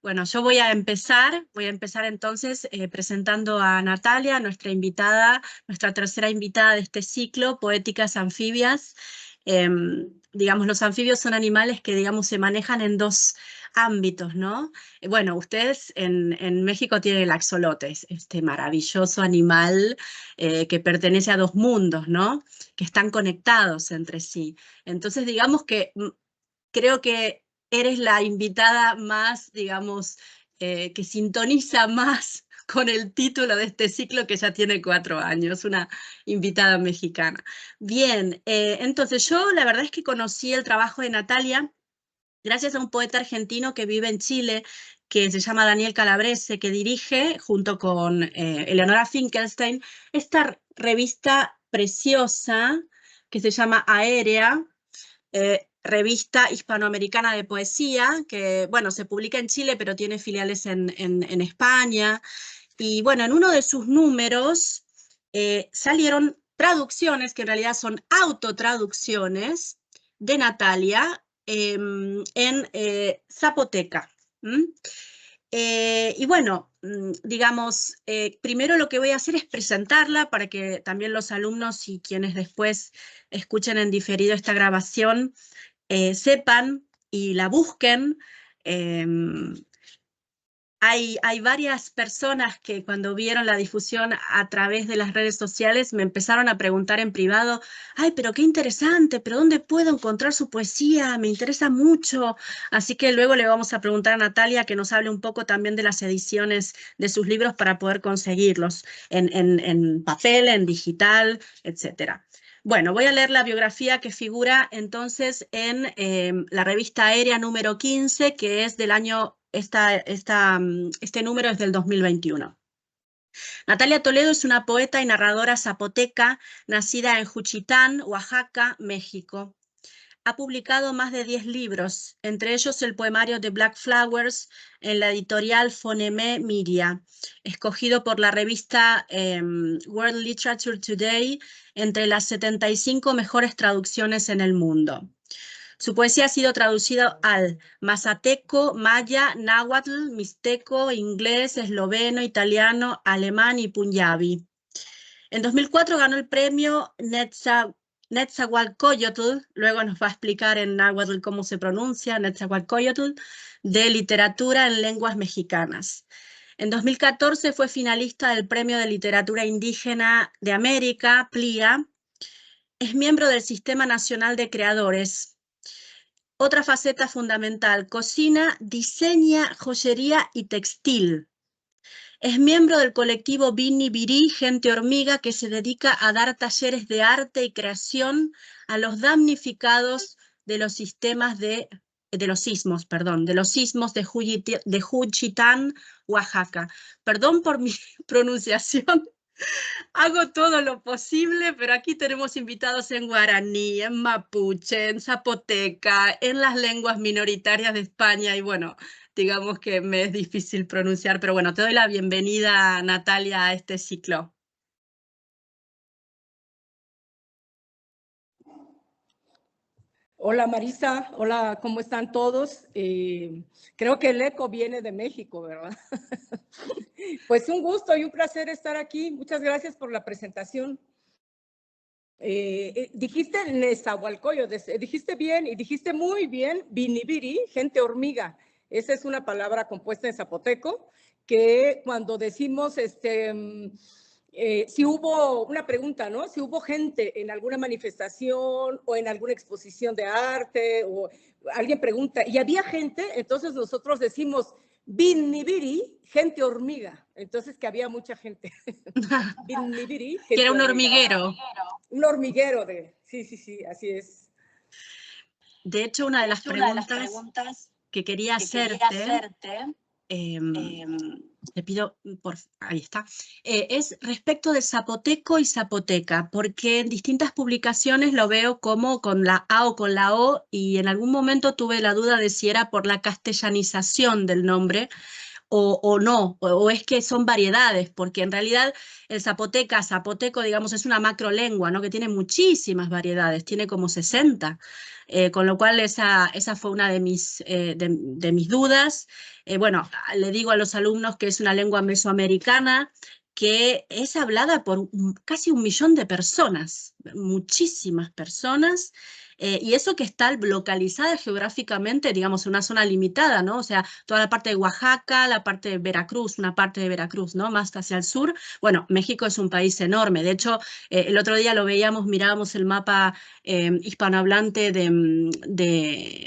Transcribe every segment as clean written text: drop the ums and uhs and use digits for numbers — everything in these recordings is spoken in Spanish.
Bueno, yo voy a empezar entonces presentando a Natalia, nuestra invitada, nuestra tercera invitada de este ciclo, Poéticas Anfibias. Digamos, los anfibios son animales que, digamos, se manejan en dos ámbitos, ¿no? Bueno, ustedes en México tienen el axolote, este maravilloso animal que pertenece a dos mundos, ¿no? Que están conectados entre sí. Entonces, digamos que creo que eres la invitada más, digamos, que sintoniza más con el título de este ciclo que ya tiene 4 años, una invitada mexicana. Bien, entonces yo la verdad es que conocí el trabajo de Natalia gracias a un poeta argentino que vive en Chile, que se llama Daniel Calabrese, que dirige, junto con Eleonora Finkelstein, esta revista preciosa que se llama Aérea, revista hispanoamericana de poesía, que, bueno, se publica en Chile, pero tiene filiales en España. Y, bueno, en uno de sus números salieron traducciones, que en realidad son autotraducciones, de Natalia en zapoteca. Y bueno, digamos, primero lo que voy a hacer es presentarla para que también los alumnos y quienes después escuchen en diferido esta grabación sepan y la busquen. Eh, hay varias personas que cuando vieron la difusión a través de las redes sociales me empezaron a preguntar en privado, ay, pero qué interesante, pero ¿dónde puedo encontrar su poesía? Me interesa mucho. Así que luego le vamos a preguntar a Natalia que nos hable un poco también de las ediciones de sus libros para poder conseguirlos en papel, en digital, etcétera. Bueno, voy a leer la biografía que figura entonces en la revista Aérea número 15, que es del año, este número es del 2021. Natalia Toledo es una poeta y narradora zapoteca, nacida en Juchitán, Oaxaca, México. Ha publicado más de 10 libros, entre ellos el poemario The Black Flowers en la editorial Fonemé Miria, escogido por la revista World Literature Today entre las 75 mejores traducciones en el mundo. Su poesía ha sido traducida al mazateco, maya, náhuatl, mixteco, inglés, esloveno, italiano, alemán y punjabi. En 2004 ganó el premio Netzahualcoyotl, luego nos va a explicar en náhuatl cómo se pronuncia, Netzahualcoyotl, de literatura en lenguas mexicanas. En 2014 fue finalista del Premio de Literatura Indígena de América, PLIA. Es miembro del Sistema Nacional de Creadores. Otra faceta fundamental, cocina, diseña, joyería y textil. Es miembro del colectivo Bini Birí, Gente Hormiga, que se dedica a dar talleres de arte y creación a los damnificados de los sismos de Juchitán, Oaxaca. Perdón por mi pronunciación. Hago todo lo posible, pero aquí tenemos invitados en guaraní, en mapuche, en zapoteca, en las lenguas minoritarias de España y bueno, digamos que me es difícil pronunciar, pero bueno, te doy la bienvenida, Natalia, a este ciclo. Hola Marisa, hola, ¿cómo están todos? Creo que el eco viene de México, ¿verdad? Pues un gusto y un placer estar aquí. Muchas gracias por la presentación. Dijiste Nezahualcóyotl, dijiste bien y dijiste muy bien Binibiri, gente hormiga. Esa es una palabra compuesta en zapoteco que cuando decimos si hubo una pregunta, ¿no? Si hubo gente en alguna manifestación o en alguna exposición de arte o alguien pregunta y había gente, entonces nosotros decimos Binibiri, gente hormiga. Entonces que había mucha gente. Binibiri, gente que era un hormiga. hormiguero. Un hormiguero de... Sí, así es. De hecho, una de las preguntas que quería hacerte, te pido, ahí está, es respecto de zapoteco y zapoteca, porque en distintas publicaciones lo veo como con la A o con la O, y en algún momento tuve la duda de si era por la castellanización del nombre o no, o es que son variedades, porque en realidad el zapoteco, digamos, es una macrolengua, ¿no? Que tiene muchísimas variedades, tiene como 60, con lo cual esa fue una de mis dudas. Bueno, le digo a los alumnos que es una lengua mesoamericana, que es hablada por casi 1 millón de personas, muchísimas personas, y eso que está localizada geográficamente, digamos, en una zona limitada, ¿no? O sea, toda la parte de Oaxaca, la parte de Veracruz, una parte de Veracruz, ¿no? Más hacia el sur. Bueno, México es un país enorme. De hecho, el otro día lo veíamos, mirábamos el mapa hispanohablante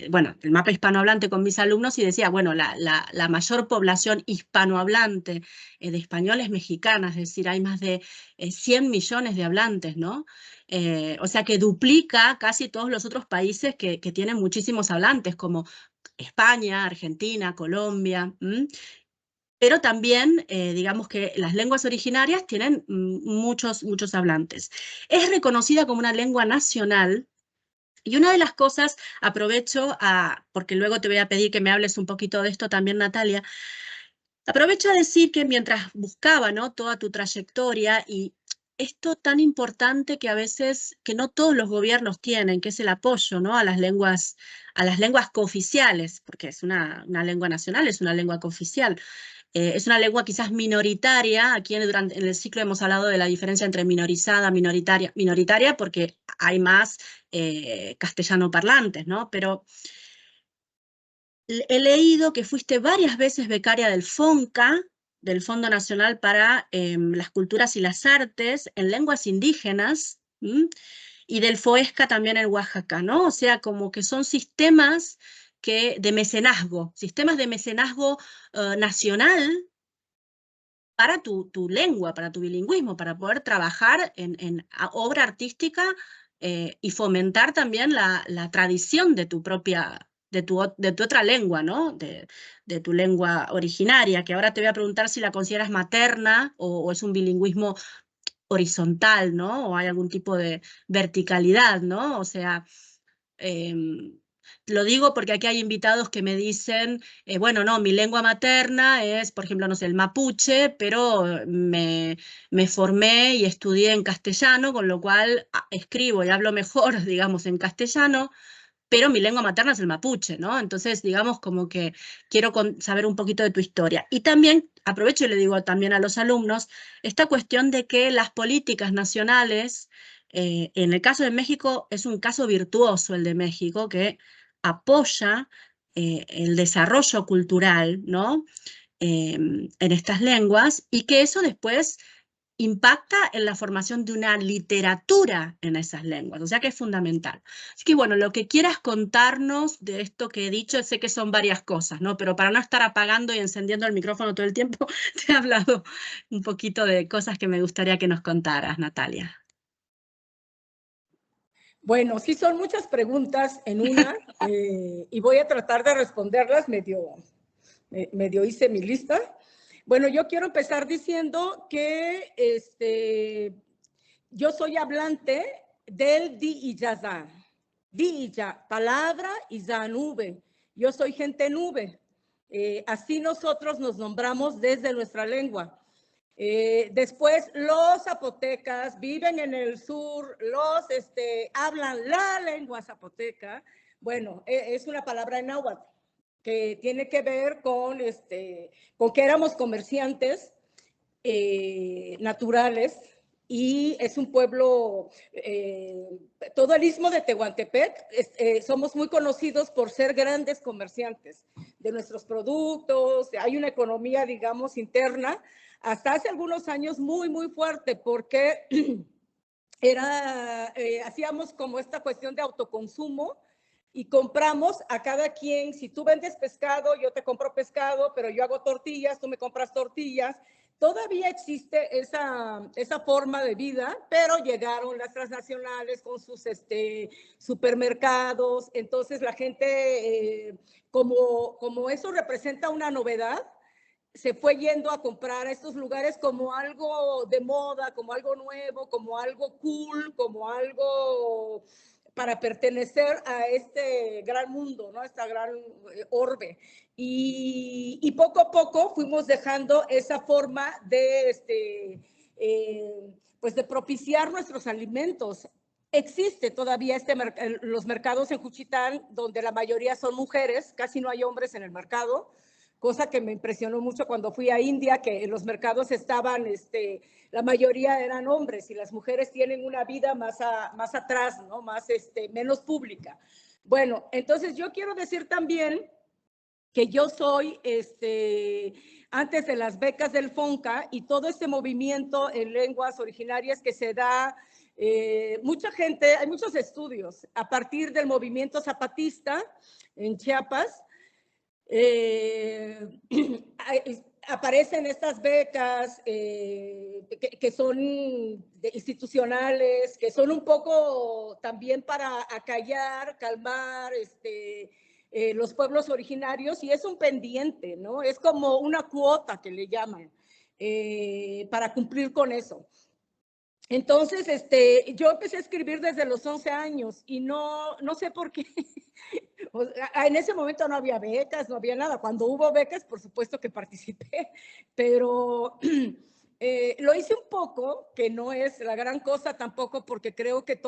bueno, el mapa hispanohablante con mis alumnos y decía, bueno, la mayor población hispanohablante de españoles mexicanas, es decir, hay más de 100 millones de hablantes, ¿no? O sea que duplica casi todos los otros países que tienen muchísimos hablantes, como España, Argentina, Colombia. Pero también, digamos que las lenguas originarias tienen muchos hablantes. Es reconocida como una lengua nacional. Y una de las cosas, aprovecho, porque luego te voy a pedir que me hables un poquito de esto también, Natalia, aprovecho a decir que mientras buscaba, ¿no?, toda tu trayectoria y esto tan importante que a veces, que no todos los gobiernos tienen, que es el apoyo, ¿no?, a las lenguas cooficiales, porque es una lengua nacional, es una lengua cooficial. Es una lengua quizás minoritaria. Aquí en el ciclo hemos hablado de la diferencia entre minorizada, minoritaria porque hay más castellano parlantes, ¿no? Pero he leído que fuiste varias veces becaria del FONCA, del Fondo Nacional para las Culturas y las Artes, en lenguas indígenas, y del FOESCA también en Oaxaca, ¿no? O sea, como que son sistemas sistemas de mecenazgo nacional para tu lengua, para tu bilingüismo, para poder trabajar en obra artística y fomentar también la tradición de tu propia, de tu otra lengua, ¿no? De tu lengua originaria, que ahora te voy a preguntar si la consideras materna o es un bilingüismo horizontal, ¿no? O hay algún tipo de verticalidad, ¿no? O sea, lo digo porque aquí hay invitados que me dicen, bueno, no, mi lengua materna es, por ejemplo, no sé, el mapuche, pero me formé y estudié en castellano, con lo cual escribo y hablo mejor, digamos, en castellano, pero mi lengua materna es el mapuche, ¿no? Entonces, digamos, como que quiero saber un poquito de tu historia. Y también, aprovecho y le digo también a los alumnos, esta cuestión de que las políticas nacionales, en el caso de México, es un caso virtuoso el de México, que apoya el desarrollo cultural, ¿no? En estas lenguas, y que eso después impacta en la formación de una literatura en esas lenguas, o sea que es fundamental. Así que bueno, lo que quieras contarnos de esto que he dicho, sé que son varias cosas, ¿no? Pero para no estar apagando y encendiendo el micrófono todo el tiempo, te he hablado un poquito de cosas que me gustaría que nos contaras, Natalia. Bueno, sí son muchas preguntas en una y voy a tratar de responderlas medio hice mi lista. Bueno, yo quiero empezar diciendo que yo soy hablante del di y yaza. Di y ya, palabra y ya nube. Yo soy gente nube. Así nosotros nos nombramos desde nuestra lengua. Después, los zapotecas viven en el sur, hablan la lengua zapoteca. Bueno, es una palabra en náhuatl que tiene que ver con que éramos comerciantes naturales y es un pueblo, todo el istmo de Tehuantepec, somos muy conocidos por ser grandes comerciantes de nuestros productos, hay una economía, digamos, interna, hasta hace algunos años muy fuerte, porque hacíamos como esta cuestión de autoconsumo y compramos a cada quien, si tú vendes pescado, yo te compro pescado, pero yo hago tortillas, tú me compras tortillas. Todavía existe esa forma de vida, pero llegaron las transnacionales con sus supermercados, entonces la gente, como eso representa una novedad, se fue yendo a comprar a estos lugares como algo de moda, como algo nuevo, como algo cool, como algo para pertenecer a este gran mundo, ¿no? Esta gran orbe. Y poco a poco fuimos dejando esa forma de, pues de propiciar nuestros alimentos. Existe todavía los mercados en Juchitán, donde la mayoría son mujeres, casi no hay hombres en el mercado, cosa que me impresionó mucho cuando fui a India, que en los mercados estaban, la mayoría eran hombres y las mujeres tienen una vida más atrás, ¿no? Más, menos pública. Bueno, entonces yo quiero decir también que yo soy, antes de las becas del FONCA y todo este movimiento en lenguas originarias que se da, mucha gente, hay muchos estudios a partir del movimiento zapatista en Chiapas, aparecen estas becas que son institucionales, que son un poco también para acallar, calmar, los pueblos originarios, y es un pendiente, ¿no? Es como una cuota que le llaman para cumplir con eso. Entonces, yo empecé a escribir desde los 11 años y no sé por qué. En ese momento no había becas, no había nada. Cuando hubo becas, por supuesto que participé, pero lo hice un poco, que no es la gran cosa tampoco, porque creo que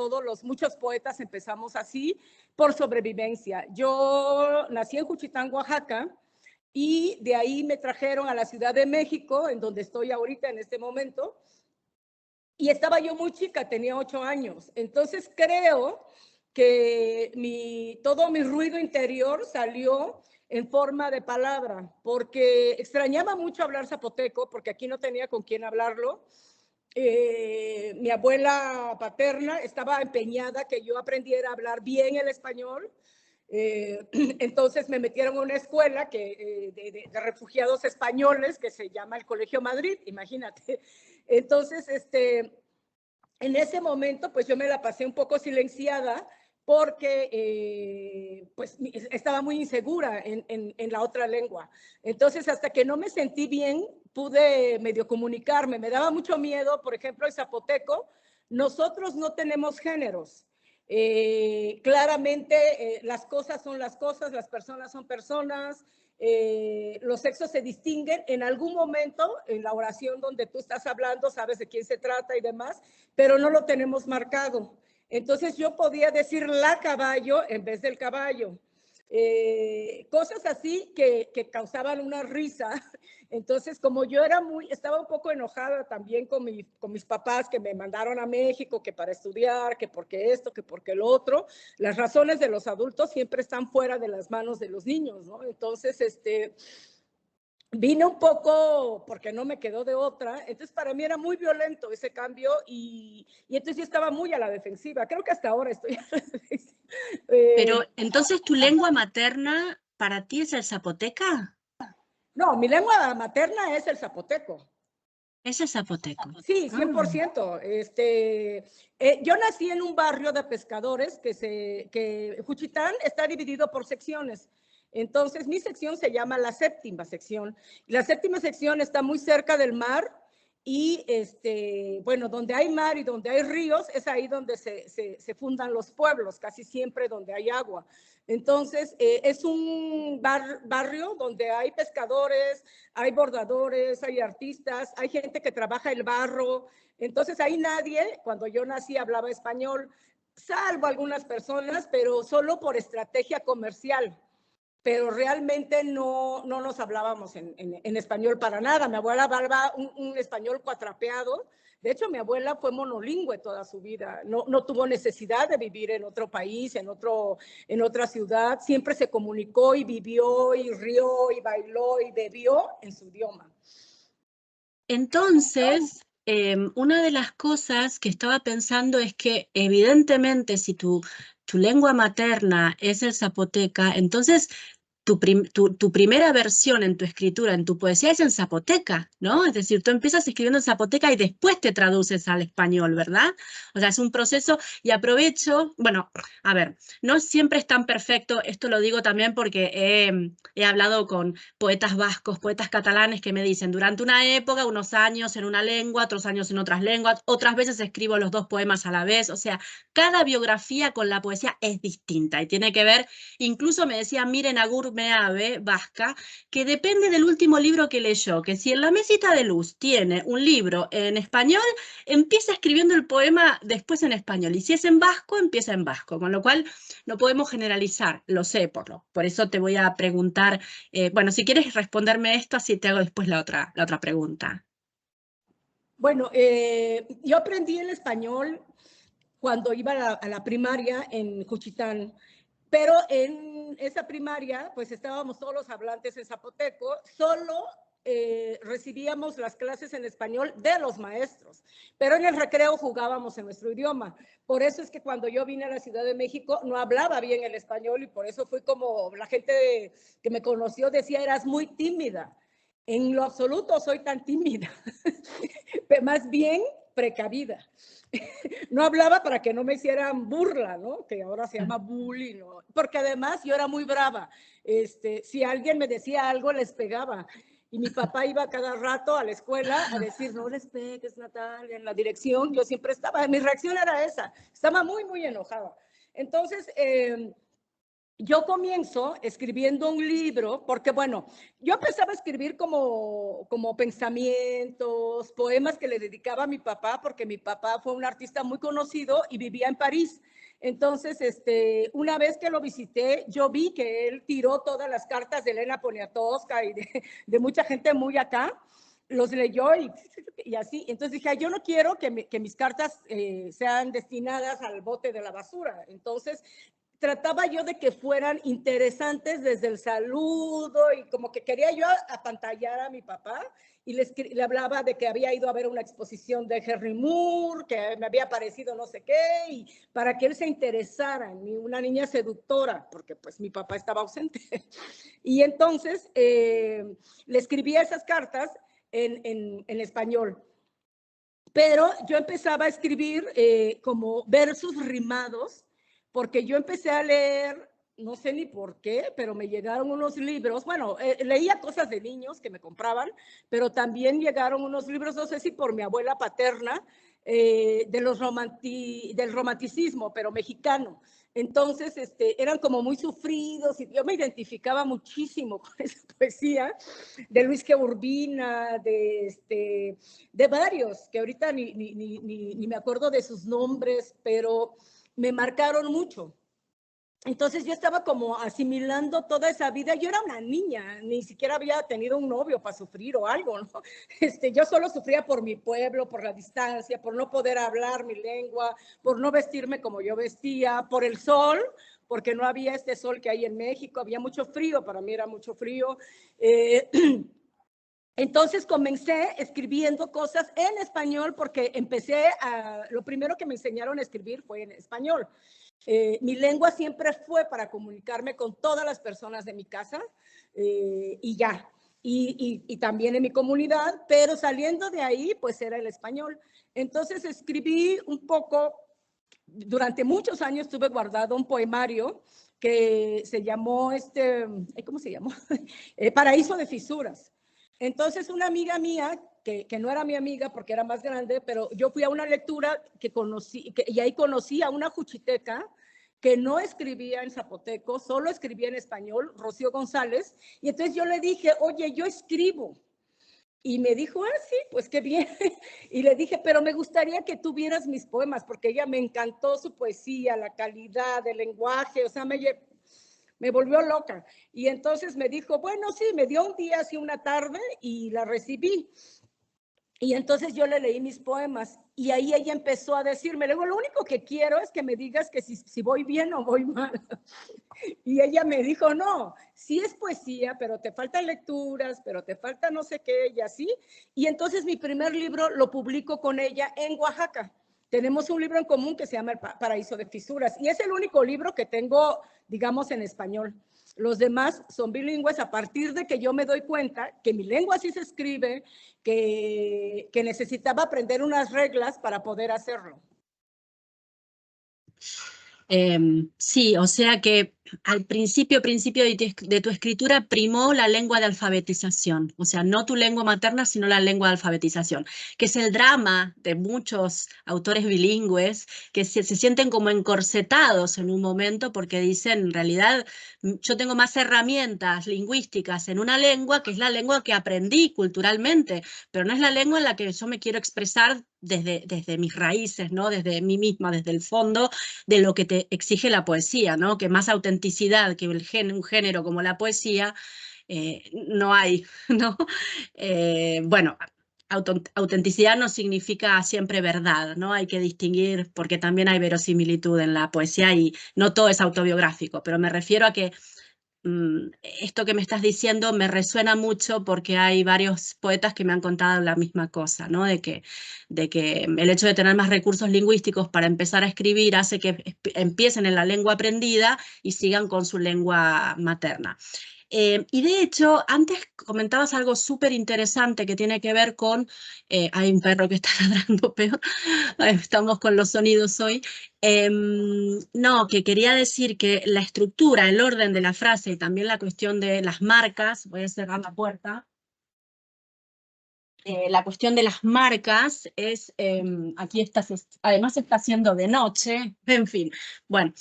muchos poetas empezamos así, por sobrevivencia. Yo nací en Juchitán, Oaxaca, y de ahí me trajeron a la Ciudad de México, en donde estoy ahorita en este momento, y estaba yo muy chica, tenía 8 años. Entonces creo que todo mi ruido interior salió en forma de palabra, porque extrañaba mucho hablar zapoteco, porque aquí no tenía con quién hablarlo. Mi abuela paterna estaba empeñada que yo aprendiera a hablar bien el español. Entonces me metieron a una escuela de refugiados españoles que se llama el Colegio Madrid, imagínate. Entonces, en ese momento, pues yo me la pasé un poco silenciada porque pues estaba muy insegura en la otra lengua. Entonces, hasta que no me sentí bien, pude medio comunicarme. Me daba mucho miedo, por ejemplo, el zapoteco. Nosotros no tenemos géneros. Claramente, las cosas son las cosas, las personas son personas. Los sexos se distinguen en algún momento en la oración donde tú estás hablando, sabes de quién se trata y demás, pero no lo tenemos marcado. Entonces yo podía decir la caballo en vez del caballo. Cosas así que causaban una risa. Entonces, como yo estaba un poco enojada también con mis papás que me mandaron a México, que para estudiar, que porque esto, que porque lo otro, las razones de los adultos siempre están fuera de las manos de los niños, ¿no? Entonces, vine un poco porque no me quedó de otra. Entonces, para mí era muy violento ese cambio y entonces yo estaba muy a la defensiva. Creo que hasta ahora estoy a la defensiva. Pero entonces, ¿tu lengua materna para ti es el zapoteca? No, mi lengua materna es el zapoteco. Es el zapoteco. Sí, 100%. Yo nací en un barrio de pescadores que Juchitán está dividido por secciones. Entonces, mi sección se llama la séptima sección. La séptima sección está muy cerca del mar y, bueno, donde hay mar y donde hay ríos, es ahí donde se fundan los pueblos, casi siempre donde hay agua. Entonces, es un barrio donde hay pescadores, hay bordadores, hay artistas, hay gente que trabaja el barro. Entonces, ahí nadie, cuando yo nací, hablaba español, salvo algunas personas, pero solo por estrategia comercial. Pero realmente no nos hablábamos en español para nada. Mi abuela hablaba un español cuatrapeado. De hecho, mi abuela fue monolingüe toda su vida. No tuvo necesidad de vivir en otro país, en otra ciudad. Siempre se comunicó y vivió y rió y bailó y bebió en su idioma. Entonces, una de las cosas que estaba pensando es que evidentemente si tu lengua materna es el zapoteca, entonces tu primera versión en tu escritura, en tu poesía, es en zapoteca, ¿no? Es decir, tú empiezas escribiendo en zapoteca y después te traduces al español, ¿verdad? O sea, es un proceso y aprovecho, bueno, a ver, no siempre es tan perfecto, esto lo digo también porque he hablado con poetas vascos, poetas catalanes que me dicen, durante una época, unos años en una lengua, otros años en otras lenguas, otras veces escribo los dos poemas a la vez, o sea, cada biografía con la poesía es distinta y tiene que ver, incluso me decía Miren Agur Meave, vasca, que depende del último libro que leyó, que si en la mesita de luz tiene un libro en español, empieza escribiendo el poema después en español, y si es en vasco, empieza en vasco, con lo cual no podemos generalizar, lo sé, por eso te voy a preguntar, bueno, si quieres responderme esto, así te hago después la otra pregunta. Bueno, yo aprendí el español cuando iba a la primaria en Juchitán, pero en esa primaria, pues estábamos todos los hablantes en zapoteco, solo recibíamos las clases en español de los maestros, pero en el recreo jugábamos en nuestro idioma. Por eso es que cuando yo vine a la Ciudad de México no hablaba bien el español y por eso fui como la gente que me conoció decía, eras muy tímida. En lo absoluto soy tan tímida, más bien precavida. No hablaba para que no me hicieran burla, ¿no? Que ahora se llama bullying, ¿no? Porque además yo era muy brava. Si alguien me decía algo, les pegaba. Y mi papá iba cada rato a la escuela a decir, no les pegues, Natalia, en la dirección. Yo siempre estaba, mi reacción era esa. Estaba muy, muy enojada. Entonces, yo comienzo escribiendo un libro, porque bueno, yo empezaba a escribir como pensamientos, poemas que le dedicaba a mi papá, porque mi papá fue un artista muy conocido y vivía en París. Entonces, una vez que lo visité, yo vi que él tiró todas las cartas de Elena Poniatowska y de mucha gente muy acá, los leyó y así. Entonces dije, yo no quiero que mis cartas sean destinadas al bote de la basura. Entonces trataba yo de que fueran interesantes desde el saludo y como que quería yo apantallar a mi papá y le hablaba de que había ido a ver una exposición de Henry Moore, que me había parecido no sé qué, y para que él se interesara en mí, una niña seductora, porque pues mi papá estaba ausente. Y entonces le escribía esas cartas en español. Pero yo empezaba a escribir como versos rimados, porque yo empecé a leer, no sé ni por qué, pero me llegaron unos libros, bueno, leía cosas de niños que me compraban, pero también llegaron unos libros, no sé si por mi abuela paterna, del romanticismo, pero mexicano. Entonces, eran como muy sufridos y yo me identificaba muchísimo con esa poesía de Luis G. Urbina, de varios, que ahorita ni me acuerdo de sus nombres, pero me marcaron mucho. Entonces yo estaba como asimilando toda esa vida. Yo era una niña, ni siquiera había tenido un novio para sufrir o algo, ¿no? Yo solo sufría por mi pueblo, por la distancia, por no poder hablar mi lengua, por no vestirme como yo vestía, por el sol, porque no había este sol que hay en México, había mucho frío, para mí era mucho frío. Entonces comencé escribiendo cosas en español porque lo primero que me enseñaron a escribir fue en español. Mi lengua siempre fue para comunicarme con todas las personas de mi casa y ya. Y también en mi comunidad, pero saliendo de ahí, pues era el español. Entonces escribí un poco, durante muchos años tuve guardado un poemario que se llamó, ¿cómo se llamó? Paraíso de Fisuras. Entonces una amiga mía, que no era mi amiga porque era más grande, pero yo fui a una lectura y ahí conocí a una juchiteca que no escribía en zapoteco, solo escribía en español, Rocío González, y entonces yo le dije, oye, yo escribo. Y me dijo, sí, pues qué bien. Y le dije, pero me gustaría que tú vieras mis poemas, porque ella me encantó su poesía, la calidad, el lenguaje, o sea, me volvió loca. Y entonces me dijo, bueno, sí, me dio un día, así una tarde, y la recibí. Y entonces yo le leí mis poemas y ahí ella empezó a decirme, luego lo único que quiero es que me digas que si voy bien o voy mal. Y ella me dijo, no, sí es poesía, pero te faltan lecturas, pero te falta no sé qué, y así. Y entonces mi primer libro lo publico con ella en Oaxaca. Tenemos un libro en común que se llama El Paraíso de Fisuras y es el único libro que tengo, digamos, en español. Los demás son bilingües a partir de que yo me doy cuenta que mi lengua sí se escribe, que necesitaba aprender unas reglas para poder hacerlo. Sí, o sea que al principio de tu escritura primó la lengua de alfabetización, o sea, no tu lengua materna, sino la lengua de alfabetización, que es el drama de muchos autores bilingües que se sienten como encorsetados en un momento porque dicen, en realidad, yo tengo más herramientas lingüísticas en una lengua que es la lengua que aprendí culturalmente, pero no es la lengua en la que yo me quiero expresar desde mis raíces, ¿no? Desde mí misma, desde el fondo de lo que te exige la poesía, ¿no? Que más autenticidad que un género como la poesía no hay, ¿no? Bueno, autenticidad no significa siempre verdad, ¿no? Hay que distinguir, porque también hay verosimilitud en la poesía y no todo es autobiográfico, pero me refiero a que esto que me estás diciendo me resuena mucho porque hay varios poetas que me han contado la misma cosa, ¿no? De que el hecho de tener más recursos lingüísticos para empezar a escribir hace que empiecen en la lengua aprendida y sigan con su lengua materna. Y de hecho, antes comentabas algo súper interesante que tiene que ver con, hay un perro que está ladrando peor, estamos con los sonidos hoy. No, que quería decir que la estructura, el orden de la frase y también la cuestión de las marcas, voy a cerrar la puerta. La cuestión de las marcas es, aquí está, además está haciendo de noche, en fin. Bueno,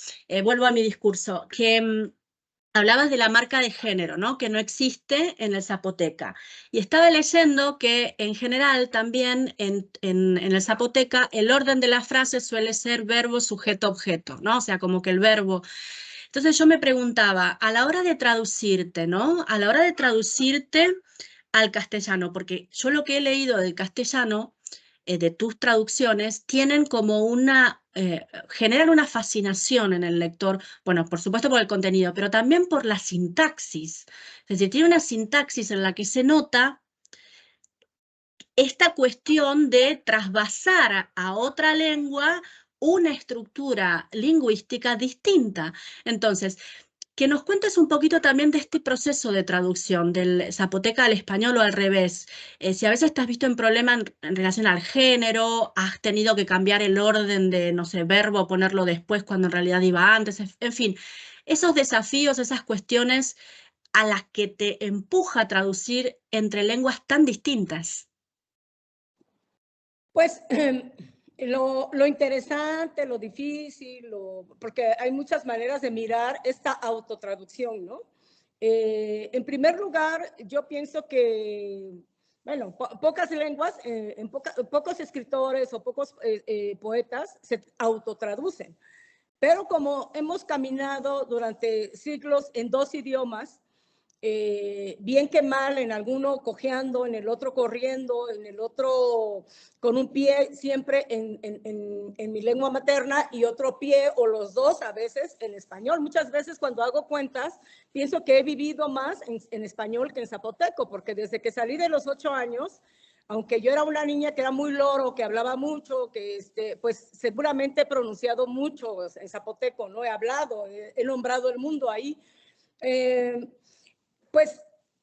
vuelvo a mi discurso, que hablabas de la marca de género, ¿no? Que no existe en el zapoteca. Y estaba leyendo que en general también en el zapoteca el orden de la frase suele ser verbo, sujeto, objeto, ¿no? O sea, como que el verbo. Entonces yo me preguntaba, a la hora de traducirte, ¿no? A la hora de traducirte al castellano, porque yo lo que he leído del castellano, de tus traducciones, tienen como generan una fascinación en el lector, bueno, por supuesto por el contenido, pero también por la sintaxis. Es decir, tiene una sintaxis en la que se nota esta cuestión de trasvasar a otra lengua una estructura lingüística distinta. Entonces, que nos cuentes un poquito también de este proceso de traducción del zapoteca al español o al revés. Si a veces te has visto en problema en relación al género, has tenido que cambiar el orden de, no sé, verbo, ponerlo después cuando en realidad iba antes, en fin, esos desafíos, esas cuestiones a las que te empuja a traducir entre lenguas tan distintas. Pues lo interesante, lo difícil, porque hay muchas maneras de mirar esta autotraducción, ¿no? En primer lugar, yo pienso que, bueno, pocas lenguas, pocos escritores o pocos poetas se autotraducen, pero como hemos caminado durante siglos en dos idiomas, bien que mal, en alguno cojeando, en el otro corriendo, en el otro con un pie siempre en mi lengua materna y otro pie o los dos a veces en español. Muchas veces cuando hago cuentas pienso que he vivido más en español que en zapoteco, porque desde que salí de los 8 años, aunque yo era una niña que era muy loro, que hablaba mucho, que pues seguramente he pronunciado mucho en zapoteco, no he hablado, he nombrado el mundo ahí. Pues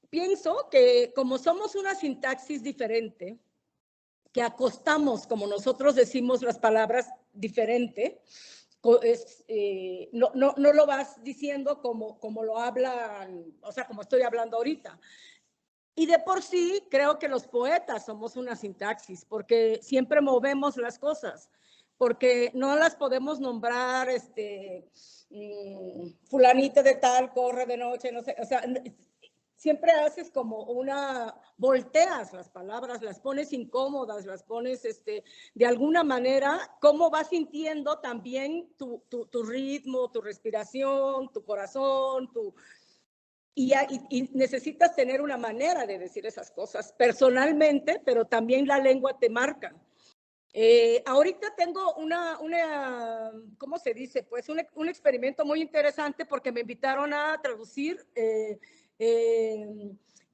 pienso que como somos una sintaxis diferente, que acostamos, como nosotros decimos las palabras, diferente, no lo vas diciendo como lo hablan, o sea, como estoy hablando ahorita. Y de por sí, creo que los poetas somos una sintaxis, porque siempre movemos las cosas, porque no las podemos nombrar, fulanito de tal, corre de noche, no sé, o sea, siempre haces como volteas las palabras, las pones incómodas, las pones de alguna manera, cómo vas sintiendo también tu ritmo, tu respiración, tu corazón, y necesitas tener una manera de decir esas cosas personalmente, pero también la lengua te marca. Ahorita tengo ¿cómo se dice? Pues un experimento muy interesante porque me invitaron a traducir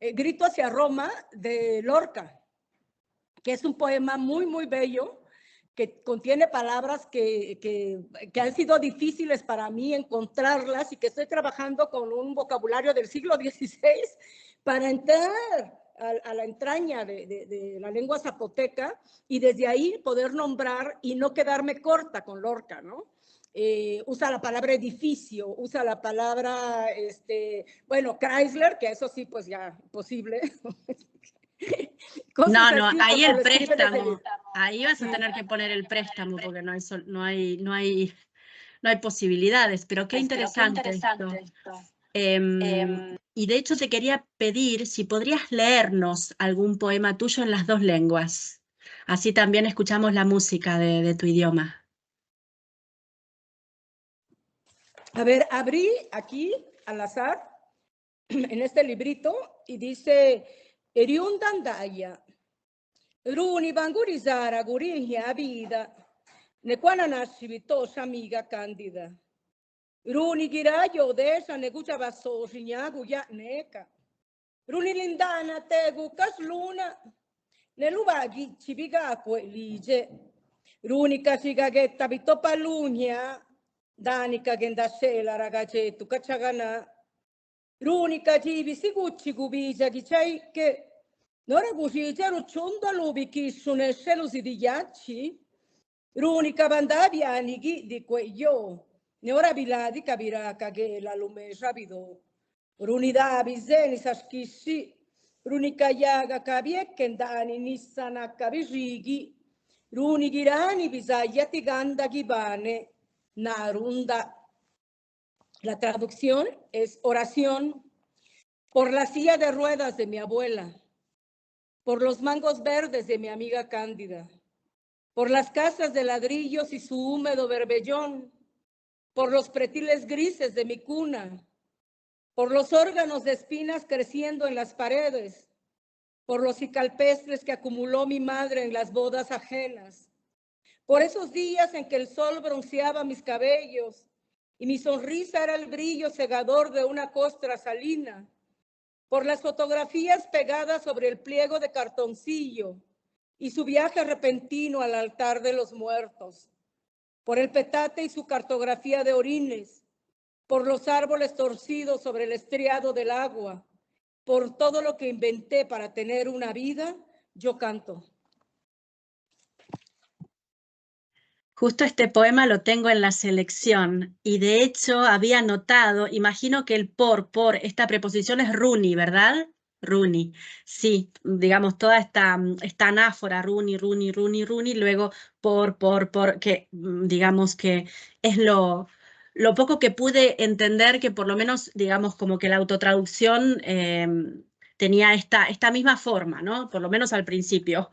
Grito hacia Roma de Lorca, que es un poema muy, muy bello, que contiene palabras que han sido difíciles para mí encontrarlas y que estoy trabajando con un vocabulario del siglo XVI para entrar a la entraña de la lengua zapoteca y desde ahí poder nombrar y no quedarme corta con Lorca, ¿no? Usa la palabra edificio, usa la palabra, bueno, Chrysler, que eso sí, pues ya, imposible. No, Cosas no, así, ahí porque el lo escribe desde préstamo, ahí vas a tener que poner el préstamo porque no hay posibilidades, pero qué interesante esto. Y de hecho te quería pedir si podrías leernos algún poema tuyo en las dos lenguas. Así también escuchamos la música de tu idioma. A ver, abrí aquí al azar en este librito y dice Eriundandaya, Runi Bangurizara Gurinia Vida, Nequana Nashivito Shamiga Candida. Runi Girayo Desha Negucha Baso Shinyagu Ya Neka. Runi Lindana Tegu Kasluna. Nelubagi Chibiga Lige. Runi Kashigagetta Vitopalunia. Danica Gendashela Ragacetu Kachagana. L'unica tibi sigucci gubija gicai che nora gusija rucciunda lubi chi sunesce si di ghiacci. L'unica bandavi anighi di queio. Ne ora biladi capirà che la lume rapido. L'unità biseni saschissi. L'unica iaga capie che ndani nissana capirighi. L'unici rani bisaglia ti ganda chibane. Narunda. La traducción es oración por la silla de ruedas de mi abuela, por los mangos verdes de mi amiga Cándida, por las casas de ladrillos y su húmedo berbellón, por los pretiles grises de mi cuna, por los órganos de espinas creciendo en las paredes, por los cicalpestres que acumuló mi madre en las bodas ajenas, por esos días en que el sol bronceaba mis cabellos, y mi sonrisa era el brillo cegador de una costra salina, por las fotografías pegadas sobre el pliego de cartoncillo y su viaje repentino al altar de los muertos, por el petate y su cartografía de orines, por los árboles torcidos sobre el estriado del agua, por todo lo que inventé para tener una vida, yo canto. Justo este poema lo tengo en la selección y de hecho había notado, imagino que el por, esta preposición es runi, ¿verdad? Runi, sí, digamos toda esta anáfora, runi, runi, runi, runi, luego por, que digamos que es lo poco que pude entender que por lo menos, digamos, como que la autotraducción tenía esta misma forma, ¿no? Por lo menos al principio.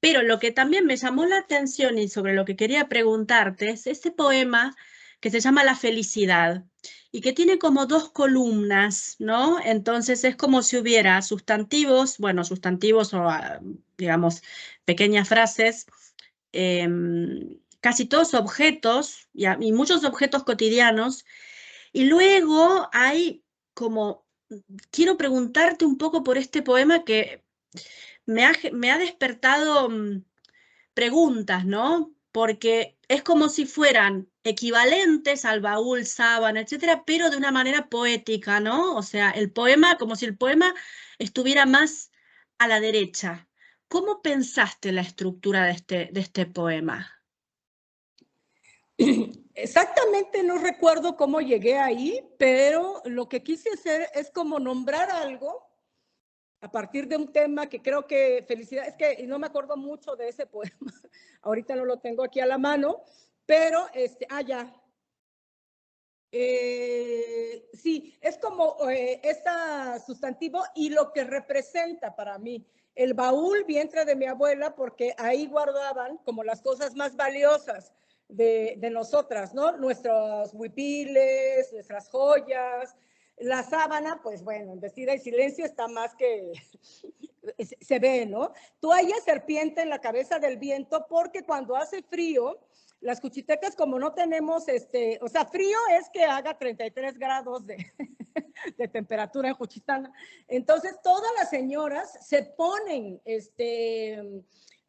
Pero lo que también me llamó la atención y sobre lo que quería preguntarte es ese poema que se llama La felicidad y que tiene como dos columnas, ¿no? Entonces es como si hubiera sustantivos, bueno, sustantivos o, digamos, pequeñas frases, casi todos objetos y muchos objetos cotidianos. Y luego hay como, quiero preguntarte un poco por este poema que me ha despertado preguntas, ¿no? Porque es como si fueran equivalentes al baúl, sábana, etcétera, pero de una manera poética, ¿no? O sea, el poema, como si el poema estuviera más a la derecha. ¿Cómo pensaste la estructura de este poema? Exactamente no recuerdo cómo llegué ahí, pero lo que quise hacer es como nombrar algo a partir de un tema que creo que felicidad, es que no me acuerdo mucho de ese poema, ahorita no lo tengo aquí a la mano, pero ya. Sí, es como este sustantivo y lo que representa para mí. El baúl vientre de mi abuela, porque ahí guardaban como las cosas más valiosas de nosotras, ¿no? Nuestros huipiles, nuestras joyas. La sábana, pues bueno, en Vestida y Silencio está más que se ve, ¿no? Toalla serpiente en la cabeza del viento, porque cuando hace frío, las cuchitecas, como no tenemos, o sea, frío es que haga 33 grados de temperatura en Juchitán. Entonces, todas las señoras se ponen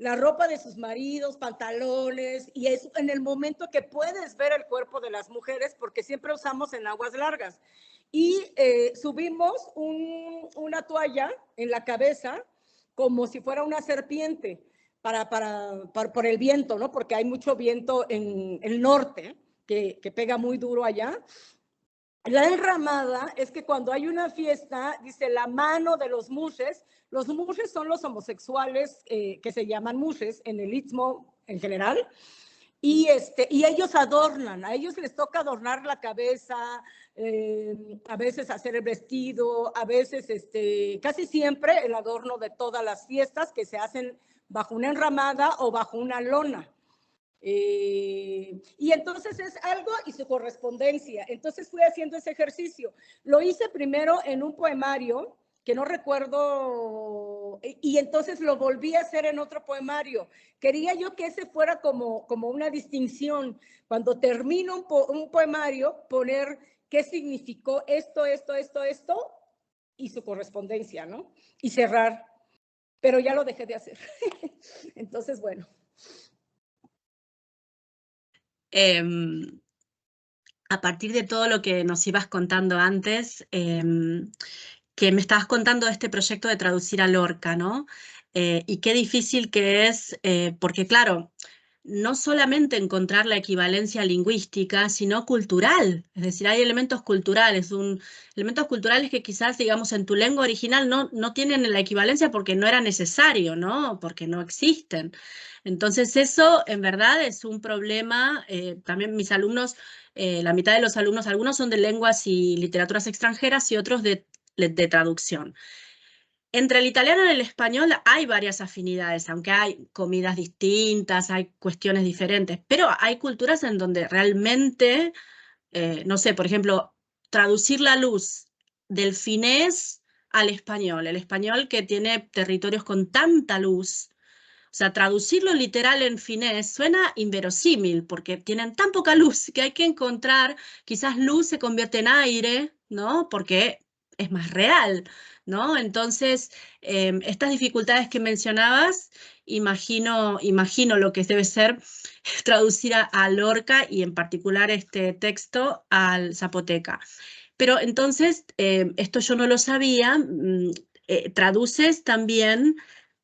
la ropa de sus maridos, pantalones, y es en el momento que puedes ver el cuerpo de las mujeres, porque siempre usamos enaguas largas. Y subimos una toalla en la cabeza como si fuera una serpiente por el viento, ¿no? Porque hay mucho viento en el norte que pega muy duro allá. La enramada es que cuando hay una fiesta, dice la mano de los mushes son los homosexuales que se llaman mushes en el Istmo en general, y ellos adornan, a ellos les toca adornar la cabeza, a veces hacer el vestido, a veces, casi siempre el adorno de todas las fiestas que se hacen bajo una enramada o bajo una lona. Y entonces es algo y su correspondencia. Entonces fui haciendo ese ejercicio. Lo hice primero en un poemario que no recuerdo, y entonces lo volví a hacer en otro poemario. Quería yo que ese fuera como una distinción. Cuando termino un poemario, poner qué significó esto, y su correspondencia, ¿no? Y cerrar. Pero ya lo dejé de hacer. Entonces, bueno. A partir de todo lo que nos ibas contando antes, que me estabas contando de este proyecto de traducir a Lorca, ¿no? Y qué difícil que es, porque claro, no solamente encontrar la equivalencia lingüística, sino cultural. Es decir, hay elementos culturales, elementos culturales que quizás, digamos, en tu lengua original no tienen la equivalencia porque no era necesario, ¿no? Porque no existen. Entonces eso, en verdad, es un problema. También mis alumnos, la mitad de los alumnos, algunos son de lenguas y literaturas extranjeras y otros de traducción. Entre el italiano y el español hay varias afinidades, aunque hay comidas distintas, hay cuestiones diferentes, pero hay culturas en donde realmente, no sé, por ejemplo, traducir la luz del finés al español, el español que tiene territorios con tanta luz, o sea, traducirlo literal en finés suena inverosímil porque tienen tan poca luz que hay que encontrar, quizás luz se convierte en aire, ¿no? Porque es más real, ¿no? Entonces, estas dificultades que mencionabas, imagino lo que debe ser traducir a Lorca y en particular este texto al zapoteca. Pero entonces, esto yo no lo sabía, traduces también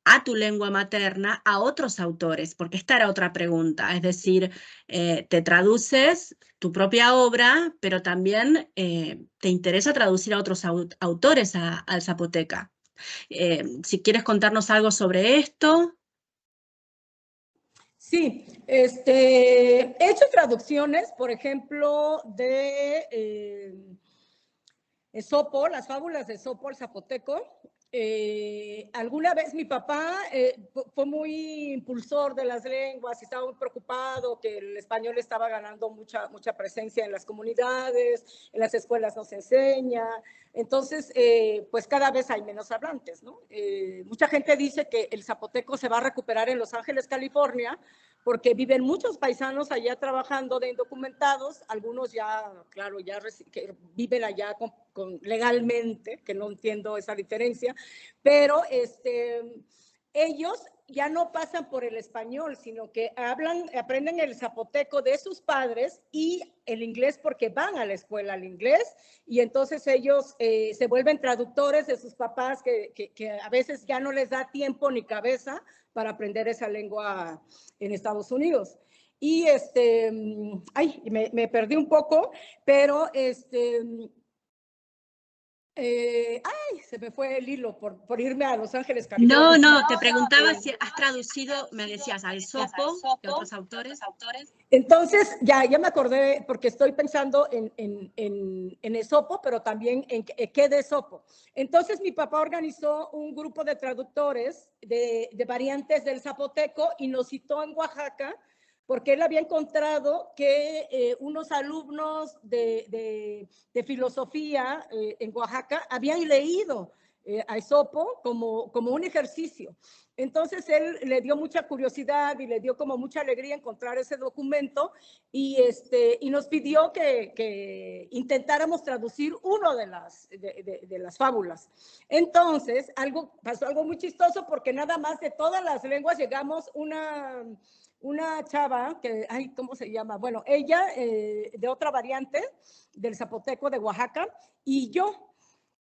a tu lengua materna a otros autores, porque esta era otra pregunta, es decir, te traduces tu propia obra, pero también te interesa traducir a otros autores al zapoteca. Si quieres contarnos algo sobre esto. Sí, he hecho traducciones, por ejemplo, de Esopo, las fábulas de Esopo, el zapoteco. Alguna vez mi papá fue muy impulsor de las lenguas y estaba muy preocupado que el español estaba ganando mucha presencia en las comunidades, en las escuelas no se enseña. Entonces, pues cada vez hay menos hablantes, ¿no? Mucha gente dice que el zapoteco se va a recuperar en Los Ángeles, California, porque viven muchos paisanos allá trabajando de indocumentados, algunos ya, claro, ya que viven allá legalmente, que no entiendo esa diferencia, pero ellos ya no pasan por el español, sino que aprenden el zapoteco de sus padres y el inglés porque van a la escuela al inglés, y entonces ellos se vuelven traductores de sus papás que a veces ya no les da tiempo ni cabeza para aprender esa lengua en Estados Unidos. Y me perdí un poco, pero se me fue el hilo por irme a Los Ángeles, California. No, te preguntaba si has traducido, me decías, a Esopo, de otros autores. Entonces, ya me acordé, porque estoy pensando en Esopo, pero también en qué de Esopo. Entonces, mi papá organizó un grupo de traductores de variantes del zapoteco y nos citó en Oaxaca, porque él había encontrado que unos alumnos de filosofía en Oaxaca habían leído a Esopo como un ejercicio. Entonces él le dio mucha curiosidad y le dio como mucha alegría encontrar ese documento y nos pidió que intentáramos traducir uno de las fábulas. Entonces pasó algo muy chistoso porque nada más de todas las lenguas llegamos una chava que, ay, ¿cómo se llama? Bueno, ella de otra variante del zapoteco de Oaxaca y yo.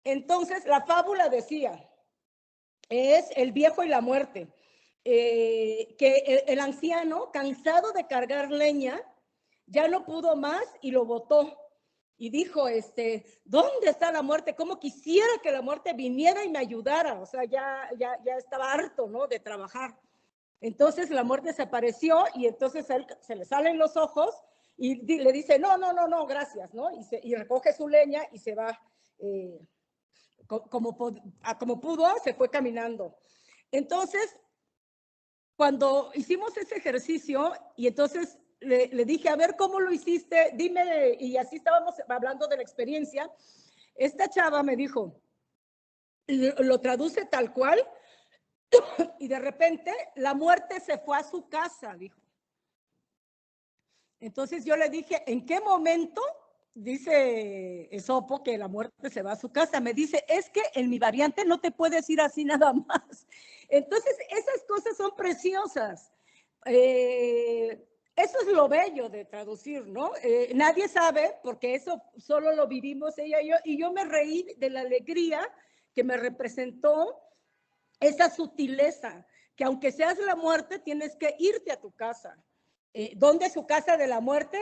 Entonces la fábula decía, es el viejo y la muerte, que el anciano, cansado de cargar leña, ya no pudo más y lo botó. Y dijo, ¿dónde está la muerte? ¿Cómo quisiera que la muerte viniera y me ayudara? O sea, ya estaba harto, ¿no?, de trabajar. Entonces la muerte desapareció y entonces a él se le salen los ojos y le dice, no, gracias, ¿no? Y recoge su leña y se va, como pudo, se fue caminando. Entonces, cuando hicimos ese ejercicio y entonces le dije, a ver, ¿cómo lo hiciste? Dime, y así estábamos hablando de la experiencia. Esta chava me dijo, lo traduce tal cual, y de repente la muerte se fue a su casa, dijo. Entonces yo le dije, ¿en qué momento dice Esopo que la muerte se va a su casa? Me dice, es que en mi variante no te puedes ir así nada más. Entonces esas cosas son preciosas. Eso es lo bello de traducir, ¿no? Nadie sabe, porque eso solo lo vivimos ella y yo me reí de la alegría que me representó esa sutileza, que aunque seas la muerte, tienes que irte a tu casa. ¿Dónde es su casa de la muerte?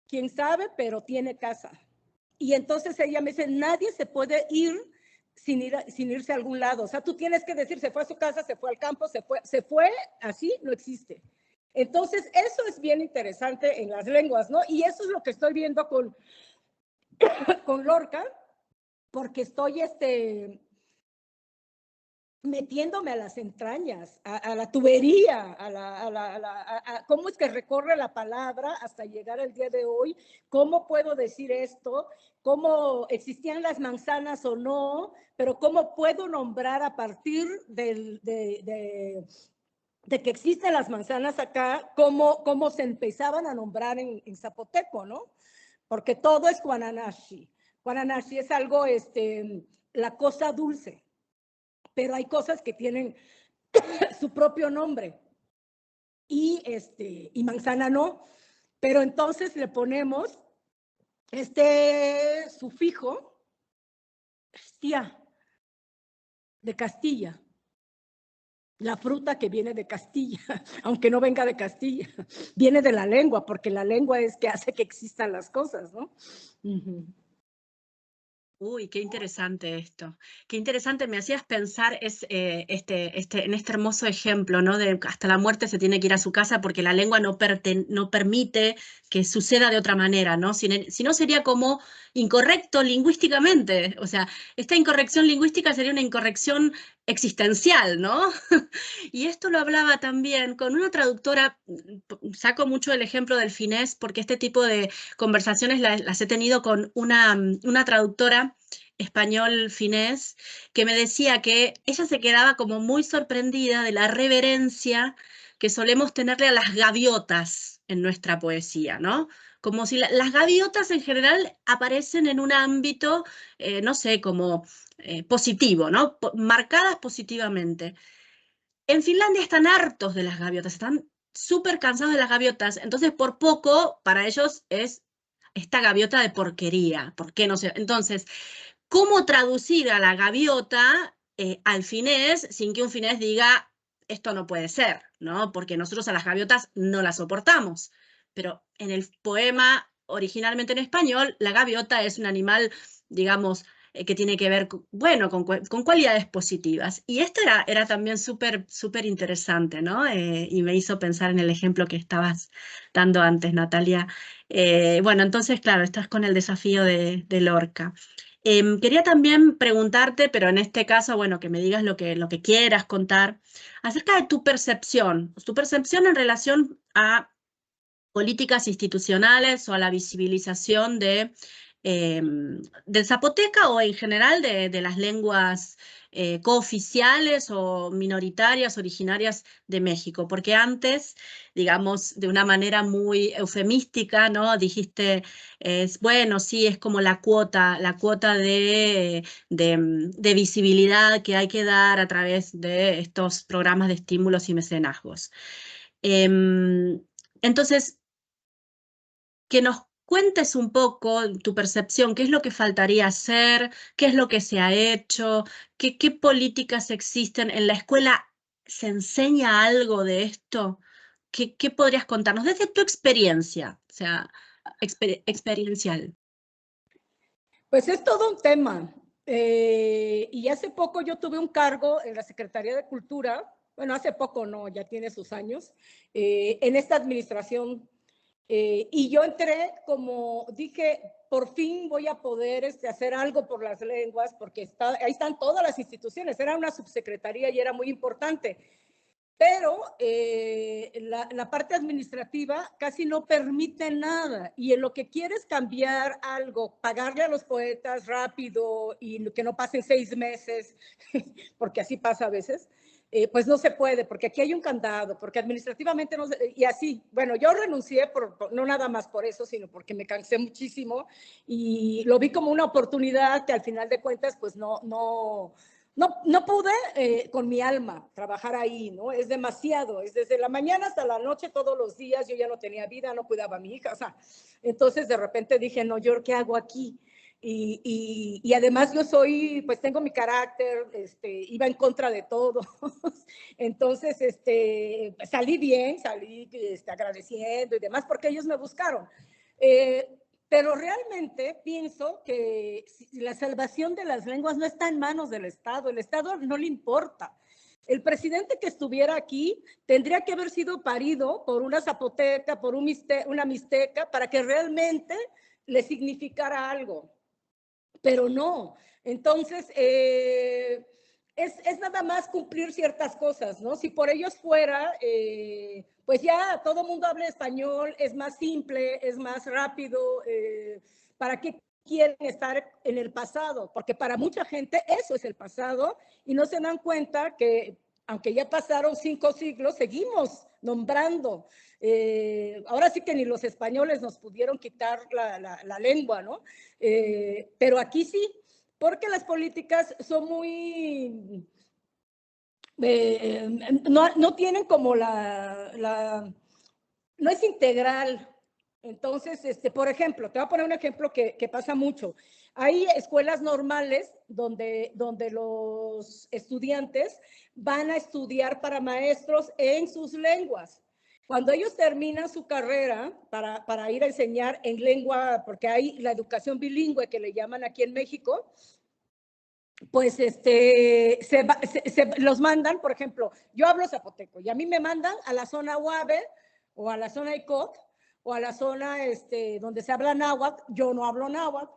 Quién sabe, pero tiene casa. Y entonces ella me dice, nadie se puede ir sin irse a algún lado. O sea, tú tienes que decir, se fue a su casa, se fue al campo, se fue, así no existe. Entonces, eso es bien interesante en las lenguas, ¿no? Y eso es lo que estoy viendo con Lorca, porque estoy metiéndome a las entrañas, a la tubería, a cómo es que recorre la palabra hasta llegar al día de hoy, cómo puedo decir esto, cómo existían las manzanas o no, pero cómo puedo nombrar a partir de que existen las manzanas acá, cómo se empezaban a nombrar en zapoteco, ¿no? Porque todo es Guananashi. Guananashi es algo, la cosa dulce. Pero hay cosas que tienen su propio nombre y manzana no, pero entonces le ponemos sufijo, tía, de Castilla, la fruta que viene de Castilla, aunque no venga de Castilla, viene de la lengua, porque la lengua es que hace que existan las cosas, ¿no? Uh-huh. Uy, qué interesante esto. Qué interesante, me hacías pensar en este hermoso ejemplo, ¿no? De hasta la muerte se tiene que ir a su casa porque la lengua no permite que suceda de otra manera, ¿no? Si no sería como incorrecto lingüísticamente. O sea, esta incorrección lingüística sería una incorrección existencial, ¿no? Y esto lo hablaba también con una traductora, saco mucho el ejemplo del finés porque este tipo de conversaciones las he tenido con una traductora español finés que me decía que ella se quedaba como muy sorprendida de la reverencia que solemos tenerle a las gaviotas en nuestra poesía, ¿no? Como si las gaviotas en general aparecen en un ámbito, no sé, como positivo, ¿no? Marcadas positivamente. En Finlandia están hartos de las gaviotas, están súper cansados de las gaviotas, entonces por poco para ellos es esta gaviota de porquería, ¿por qué no sé? Entonces, ¿cómo traducir a la gaviota al finés sin que un finés diga esto no puede ser, ¿no? Porque nosotros a las gaviotas no las soportamos, pero en el poema originalmente en español, la gaviota es un animal, digamos, que tiene que ver, bueno, con cualidades positivas. Y esto era también súper interesante, ¿no? Y me hizo pensar en el ejemplo que estabas dando antes, Natalia. Bueno, entonces, claro, estás con el desafío de Lorca. Quería también preguntarte, pero en este caso, bueno, que me digas lo que quieras contar, acerca de tu percepción en relación a políticas institucionales o a la visibilización del zapoteca o en general de las lenguas cooficiales o minoritarias, originarias de México, porque antes, digamos, de una manera muy eufemística, ¿no? Dijiste, bueno, sí, es como la cuota de visibilidad que hay que dar a través de estos programas de estímulos y mecenazgos. Entonces, que nos cuentes un poco tu percepción, qué es lo que faltaría hacer, qué es lo que se ha hecho, qué políticas existen. ¿En la escuela se enseña algo de esto? ¿Qué podrías contarnos desde tu experiencia, o sea, experiencial? Pues es todo un tema. Y hace poco yo tuve un cargo en la Secretaría de Cultura, bueno, hace poco no, ya tiene sus años, en esta administración. Y yo entré como, dije, por fin voy a poder hacer algo por las lenguas, porque ahí están todas las instituciones, era una subsecretaría y era muy importante. Pero la parte administrativa casi no permite nada, y en lo que quieres cambiar algo, pagarle a los poetas rápido y que no pasen 6 meses, porque así pasa a veces, pues no se puede, porque aquí hay un candado, porque administrativamente no se, y así. Bueno, yo renuncié no nada más por eso, sino porque me cansé muchísimo y lo vi como una oportunidad que al final de cuentas pues no pude con mi alma trabajar ahí, ¿no? Es demasiado, es desde la mañana hasta la noche todos los días, yo ya no tenía vida, no cuidaba a mi hija, o sea, entonces de repente dije, no, ¿yo qué hago aquí? Y además yo soy, pues tengo mi carácter, iba en contra de todo. Entonces, salí bien, salí agradeciendo y demás, porque ellos me buscaron. Pero realmente pienso que la salvación de las lenguas no está en manos del Estado. El Estado no le importa. El presidente que estuviera aquí tendría que haber sido parido por una zapoteca, por una mixteca, para que realmente le significara algo. Pero no. Entonces, es nada más cumplir ciertas cosas, ¿no? Si por ellos fuera, pues ya todo el mundo habla español, es más simple, es más rápido. ¿Para qué quieren estar en el pasado? Porque para mucha gente eso es el pasado y no se dan cuenta que aunque ya pasaron 5 siglos, seguimos nombrando. Ahora sí que ni los españoles nos pudieron quitar la lengua, ¿no? Pero aquí sí, porque las políticas son muy, no tienen como no es integral. Entonces, por ejemplo, te voy a poner un ejemplo que pasa mucho. Hay escuelas normales donde los estudiantes van a estudiar para maestros en sus lenguas. Cuando ellos terminan su carrera para ir a enseñar en lengua, porque hay la educación bilingüe que le llaman aquí en México, pues los mandan, por ejemplo, yo hablo zapoteco y a mí me mandan a la zona Huave o a la zona Icot o a la zona donde se habla náhuatl. Yo no hablo náhuatl.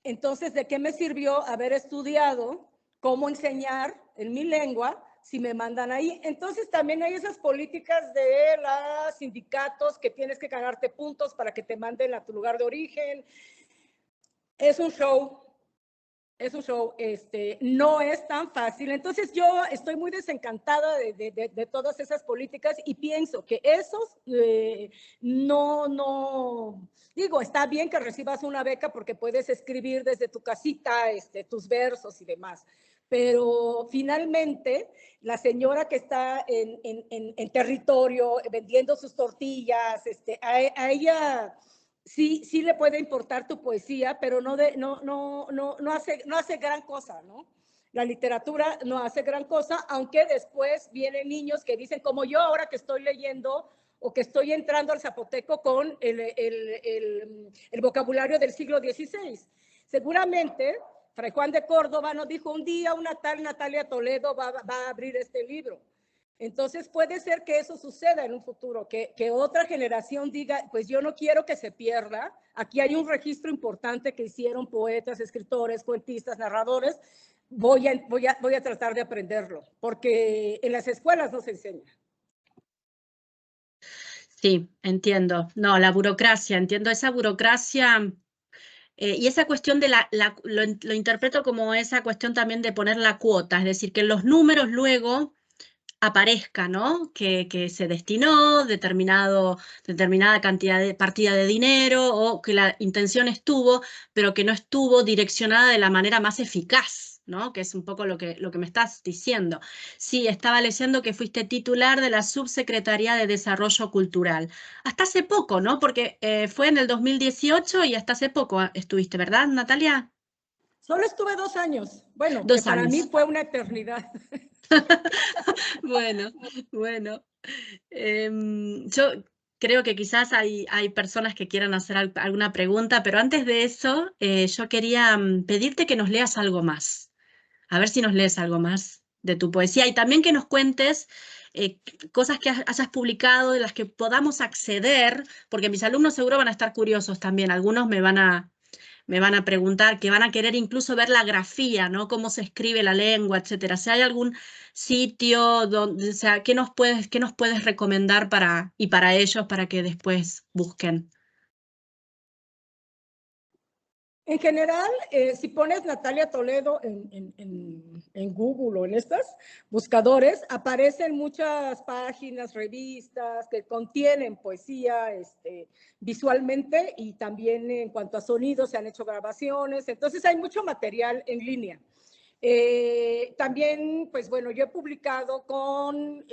Entonces, ¿de qué me sirvió haber estudiado cómo enseñar en mi lengua si me mandan ahí? Entonces, también hay esas políticas de los sindicatos que tienes que ganarte puntos para que te manden a tu lugar de origen. Es un show. Es un show, no es tan fácil. Entonces yo estoy muy desencantada de todas esas políticas y pienso que esos digo, está bien que recibas una beca porque puedes escribir desde tu casita tus versos y demás, pero finalmente la señora que está en territorio vendiendo sus tortillas, a ella sí le puede importar tu poesía, pero no hace gran cosa, ¿no? La literatura no hace gran cosa, aunque después vienen niños que dicen, como yo ahora que estoy leyendo o que estoy entrando al zapoteco con el vocabulario del siglo XVI. Seguramente Fray Juan de Córdoba nos dijo un día una tal Natalia Toledo va a abrir este libro. Entonces puede ser que eso suceda en un futuro, que otra generación diga, pues yo no quiero que se pierda. Aquí hay un registro importante que hicieron poetas, escritores, cuentistas, narradores. Voy a tratar de aprenderlo, porque en las escuelas no se enseña. Sí, entiendo. No, la burocracia, entiendo esa burocracia Y esa cuestión de lo interpreto como esa cuestión también de poner la cuota, es decir, que los números luego aparezca, ¿no? Que se destinó determinada cantidad de partida de dinero o que la intención estuvo, pero que no estuvo direccionada de la manera más eficaz, ¿no? Que es un poco lo que me estás diciendo. Sí, estaba leyendo que fuiste titular de la Subsecretaría de Desarrollo Cultural. Hasta hace poco, ¿no? Porque fue en el 2018 y hasta hace poco estuviste, ¿verdad, Natalia? Solo estuve 2 años. Bueno, que 2 para mí años. fue una eternidad. Bueno, bueno. Yo creo que quizás hay personas que quieran hacer alguna pregunta, pero antes de eso, yo quería pedirte que nos leas algo más. A ver si nos lees algo más de tu poesía y también que nos cuentes cosas que hayas publicado, de las que podamos acceder, porque mis alumnos seguro van a estar curiosos también. Algunos me van a preguntar, que van a querer incluso ver la grafía, ¿no? Cómo se escribe la lengua, etcétera. Si hay algún sitio donde, o sea, ¿qué nos puedes recomendar para ellos para que después busquen? En general, si pones Natalia Toledo en Google o en estos buscadores, aparecen muchas páginas, revistas que contienen poesía visualmente y también en cuanto a sonidos se han hecho grabaciones. Entonces hay mucho material en línea. También, pues bueno, yo he publicado con,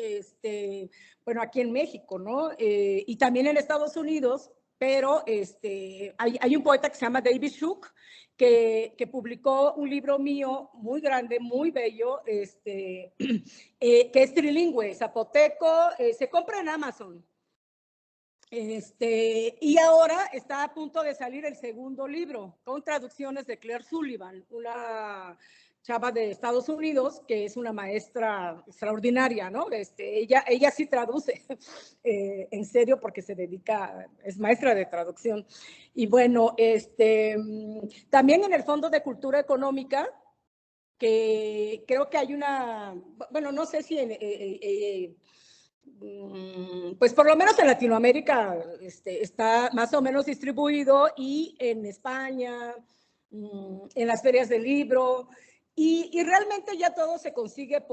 bueno, aquí en México, ¿no? Y también en Estados Unidos, pero hay un poeta que se llama David Shook, que publicó un libro mío muy grande, muy bello, que es trilingüe, zapoteco, se compra en Amazon. Y ahora está a punto de salir el segundo libro, con traducciones de Claire Sullivan, una chava de Estados Unidos, que es una maestra extraordinaria, ¿no? Ella sí traduce, en serio, porque se dedica, es maestra de traducción. Y bueno, también en el Fondo de Cultura Económica, que creo que hay una, bueno, no sé si pues por lo menos en Latinoamérica está más o menos distribuido y en España, en las ferias del libro, y realmente ya todo se consigue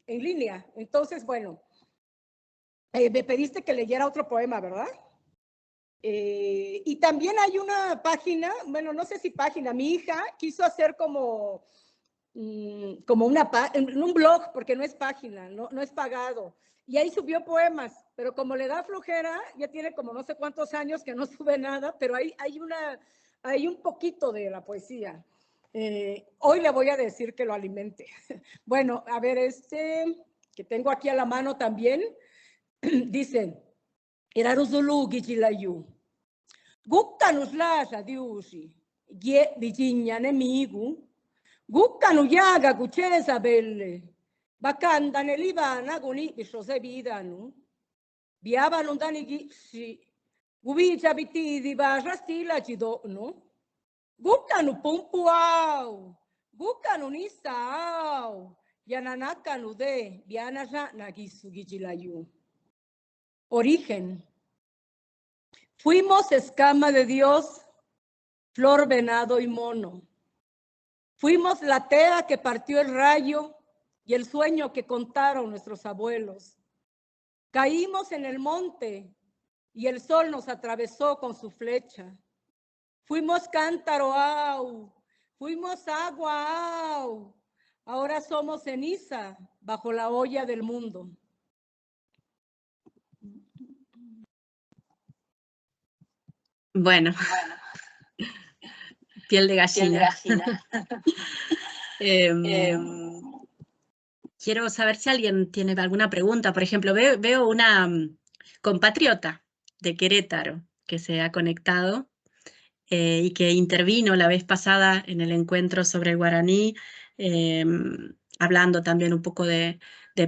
en línea. Entonces, bueno, me pediste que leyera otro poema, ¿verdad? Y también hay una página, bueno, no sé si página, mi hija quiso hacer como un blog, porque no es página, no es pagado. Y ahí subió poemas, pero como le da flojera, ya tiene como no sé cuántos años que no sube nada, pero hay un poquito de la poesía. Hoy le voy a decir que lo alimente. Bueno, a ver, que tengo aquí a la mano también, dice, Eraruzulu Gichilayu. Gukkanus lasa diusi, gie Virginia nemigu, Guccano yaga cucesa belle, bacanda nell'ivana con i bisose vidanu, biava lontani ghissi, guvicia bitidi vasra stila ci dono, guccano pumpuau, guccano nisau, yananakanu de, bianasa nagisu gichilayu. Origen. Fuimos escama de Dios, flor, venado y mono. Fuimos la tea que partió el rayo y el sueño que contaron nuestros abuelos. Caímos en el monte y el sol nos atravesó con su flecha. Fuimos cántaro, au. Fuimos agua, au. Ahora somos ceniza bajo la olla del mundo. Bueno, piel de gallina. Quiero saber si alguien tiene alguna pregunta. Por ejemplo, veo una compatriota de Querétaro que se ha conectado y que intervino la vez pasada en el encuentro sobre el guaraní, hablando también un poco de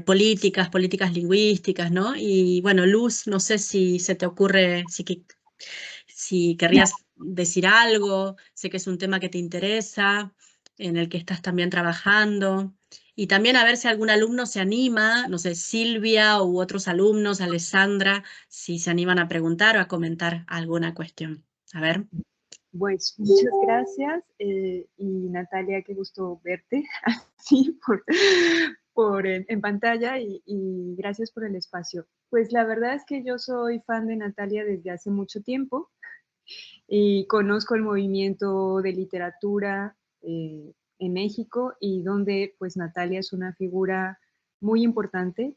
políticas lingüísticas, ¿no? Y bueno, Luz, no sé si se te ocurre, si querrías decir algo, sé que es un tema que te interesa, en el que estás también trabajando. Y también a ver si algún alumno se anima, no sé, Silvia u otros alumnos, Alessandra, si se animan a preguntar o a comentar alguna cuestión. A ver. Pues muchas gracias y Natalia, qué gusto verte así en pantalla y gracias por el espacio. Pues la verdad es que yo soy fan de Natalia desde hace mucho tiempo y conozco el movimiento de literatura en México y donde pues Natalia es una figura muy importante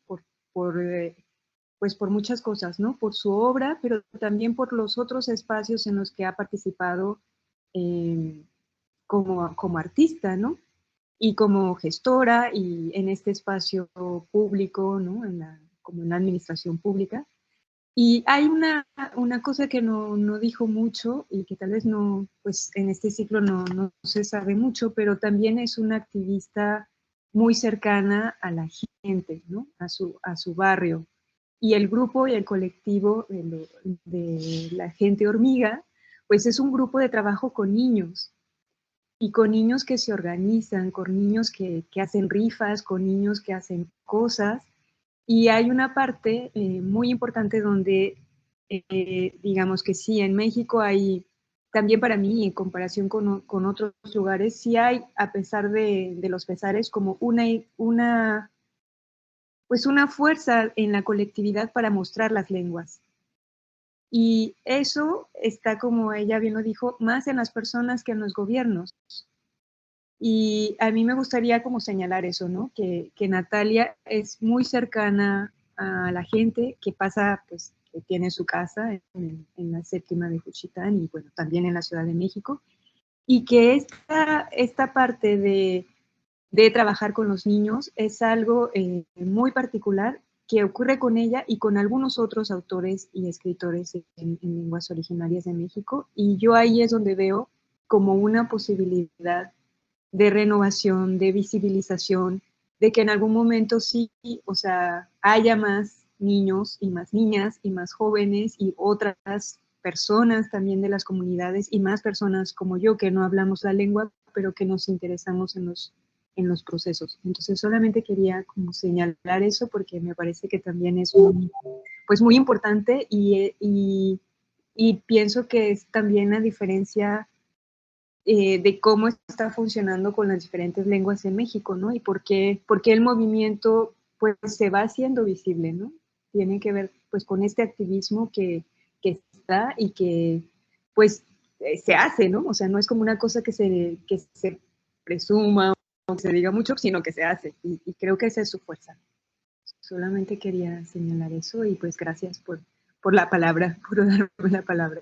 pues por muchas cosas, ¿no? Por su obra, pero también por los otros espacios en los que ha participado eh, como artista, ¿no? Y como gestora y en este espacio público, ¿no? Como en la administración pública. Y hay una cosa que no dijo mucho y que tal vez no, pues en este ciclo no se sabe mucho, pero también es una activista muy cercana a la gente, ¿no? A su barrio. Y el grupo y el colectivo de la gente hormiga, pues es un grupo de trabajo con niños y con niños que se organizan, con niños que hacen rifas, con niños que hacen cosas. Y hay una parte muy importante donde, digamos que sí, en México hay, también para mí, en comparación con otros lugares, sí hay, a pesar de los pesares, como pues una fuerza en la colectividad para mostrar las lenguas. Y eso está, como ella bien lo dijo, más en las personas que en los gobiernos. Y a mí me gustaría como señalar eso, ¿no? Que Natalia es muy cercana a la gente que pasa, pues, que tiene su casa en la séptima de Juchitán y bueno, también en la Ciudad de México. Y que esta parte de trabajar con los niños es algo muy particular que ocurre con ella y con algunos otros autores y escritores en lenguas originarias de México. Y yo ahí es donde veo como una posibilidad de renovación, de visibilización, de que en algún momento sí, o sea, haya más niños y más niñas y más jóvenes y otras personas también de las comunidades y más personas como yo que no hablamos la lengua, pero que nos interesamos en los procesos. Entonces solamente quería como señalar eso porque me parece que también es pues muy importante y pienso que es también la diferencia de cómo está funcionando con las diferentes lenguas en México, ¿no? Y por qué el movimiento pues se va haciendo visible, ¿no? Tiene que ver pues con este activismo que está y que pues se hace, ¿no? O sea, no es como una cosa que se presuma o que se diga mucho, sino que se hace. Y creo que esa es su fuerza. Solamente quería señalar eso y pues gracias por la palabra, por darme la palabra.